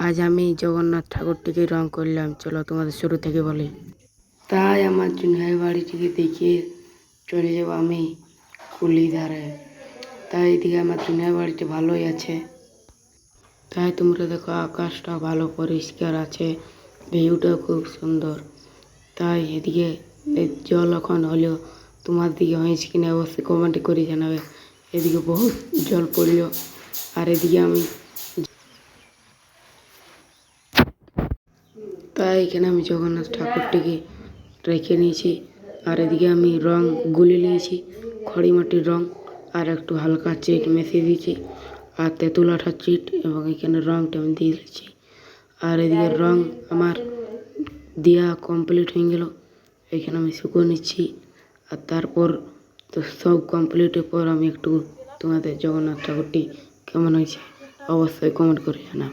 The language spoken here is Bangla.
আজ আমি জগন্নাথ ঠাকুরটিকে রং করলাম, চলো তোমাদের শুরু থেকে বলি। তাই আমার জুনিয়ার বাড়িটিকে দেখিয়ে চলে যাব আমি কুলি ধারে। তাই এদিকে আমার জুনিয়ার বাড়িটি ভালোই আছে। তাই তোমরা দেখো আকাশটা ভালো পরিষ্কার আছে, ভিউটাও খুব সুন্দর। তাই এদিকে জল এখন হলেও তোমার দিকে হয়েছে কিনা অবশ্যই কমেন্ট করে জানাবে। এদিকে বহুত জল পড়ল, আর এদিকে আমি তাই এখানে আমি জগন্নাথ ঠাকুরটিকে রেখে নিয়েছি। আর এদিকে আমি রং গুলে নিয়েছি, খড়ি মাটির রং আর একটু হালকা চিট মিশিয়ে দিয়েছি, আর তেঁতুল আঠার চিট, এবং এখানে রংটা আমি দিয়ে দিচ্ছি। আর এদিকে রং আমার দেওয়া কমপ্লিট হয়ে গেল। এখানে আমি শুকিয়ে নিচ্ছি, আর তারপর তো সব কমপ্লিটের পর আমি একটু তোমাদের জগন্নাথ ঠাকুরটি কেমন হয়েছে অবশ্যই কমেন্ট করে জানাও।